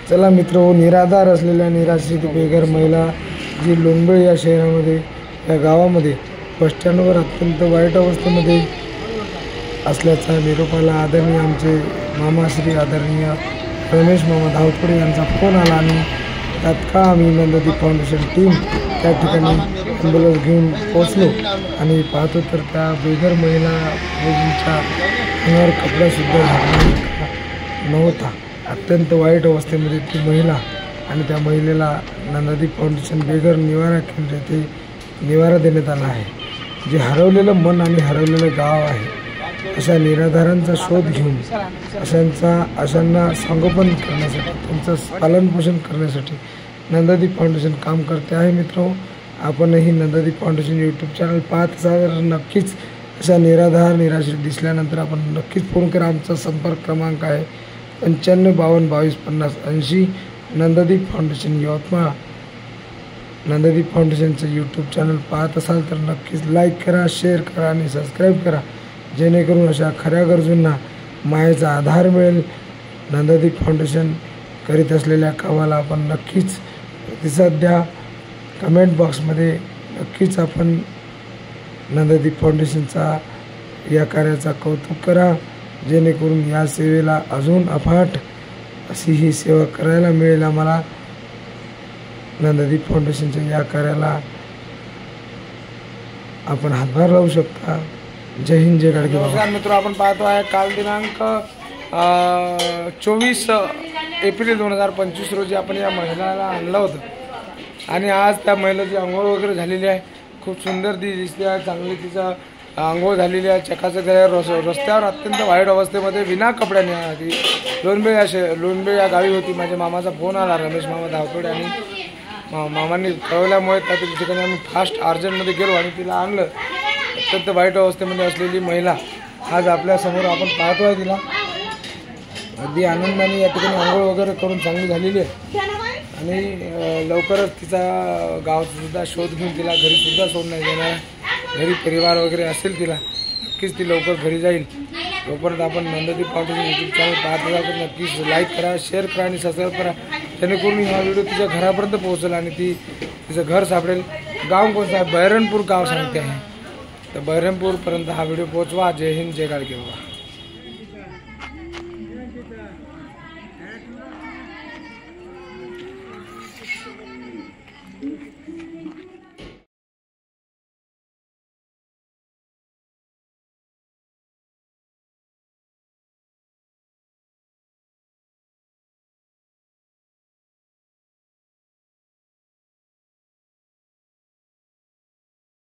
चला मित्र, निराधार असलेल्या निराश्रित बेघर महिला जी लोणबेळ या शहरामध्ये या गावामध्ये बस स्टँडवर अत्यंत वाईट अवस्थेमध्ये असल्याचा निरोपाला आदरणीय आमचे मामाश्री आदरणीय रमेश मामा धावतोडे यांचा फोन आला आणि तात्काळ आम्ही नंददीप फाउंडेशन टीम त्या ठिकाणी ॲम्ब्युलन्स घेऊन पोचलो आणि पाहतो तर त्या बेघर महिला मुलींच्या अंगावर कपडासुद्धा घातला नव्हता. अत्यंत वाईट अवस्थेमध्ये ती महिला आणि त्या महिलेला नंददीप फाउंडेशन बेघर निवारा केंद्र येथे निवारा देण्यात आला आहे. जे हरवलेलं मन आणि हरवलेलं गाव आहे अशा निराधारांचा शोध घेऊन अशांना संगोपन करण्यासाठी त्यांचं पालनपोषण करण्यासाठी नंददीप फाउंडेशन काम करते आहे. मित्र, आपणही नंददीप फाउंडेशन यूट्यूब चॅनल पाहत असाल तर नक्कीच अशा निराधार निराश्रित दिसल्यानंतर आपण नक्कीच फोन करा. आमचा संपर्क क्रमांक आहे 9552225080. नंददीप फाउंडेशन यवतमाळ. नंददीप फाउंडेशनचं यूट्यूब चॅनल पाहत असाल तर नक्कीच लाईक करा, शेअर करा आणि सबस्क्राईब करा, जेणेकरून अशा खऱ्या गरजूंना मायेचा आधार मिळेल. नंददीप फाउंडेशन करीत असलेल्या कामाला आपण नक्कीच प्रतिसाद द्या. कमेंट बॉक्समध्ये नक्कीच आपण नंददीप फाउंडेशनचा या कार्याचा कौतुक करा, जेणेकरून या सेवेला अजून अफाट अशी ही सेवा करायला मिळेल आम्हाला. नंददीप फाउंडेशनच्या या कार्याला आपण हातभार लावू शकता. जय हिंद, जय गाडगे. नमस्कार मित्र, आपण पाहतो आहे काल दिनांक 24 एप्रिल 2025 रोजी आपण या महिलाला आणलं होतं आणि आज त्या महिलेची आंघोळ वगैरे झालेली आहे. खूप सुंदर ती दिसते आहे, चांगली तिचा आंघोळ झालेली आहे. चकाचक रस्त्यावर अत्यंत वाईट अवस्थेमध्ये विना कपड्याने ती लोणबेळ या गावी होती. माझ्या मामाचा फोन आला, रमेश मामा धावतोडे, आणि मामांनी कळवल्यामुळे त्या ठिकाणी आम्ही फास्ट अर्जंटमध्ये गेलो आणि तिला आणलं. अत्यंत वाईट अवस्थेमध्ये असलेली महिला आज आपल्यासमोर आपण पाहतो आहे. तिला अगदी आनंदाने या ठिकाणी आंघोळ वगैरे करून चांगली झालेली आहे आणि लवकरच तिचा गावसुद्धा शोध घेऊन तिला घरीसुद्धा सोडण्यात येणार आहे. घरी परिवार वगैरे असेल तिला, नक्कीच ती लवकर घरी जाईल. तोपर्यंत आपण नंददीप फाउंडेशन यूट्यूब चॅनल पाहत असाल तर नक्कीच लाईक करा, शेअर करा आणि सबस्क्राईब करा, जेणेकरून हा व्हिडिओ तिच्या घरापर्यंत पोहोचेल आणि ती तिचं घर सापडेल. गाव कोणतं आहे? बहिरमपूर गाव सांगते आहे. तर बहिरमपूरपर्यंत हा व्हिडिओ पोहोचवा. जय हिंद, जय गाडगे बाबा.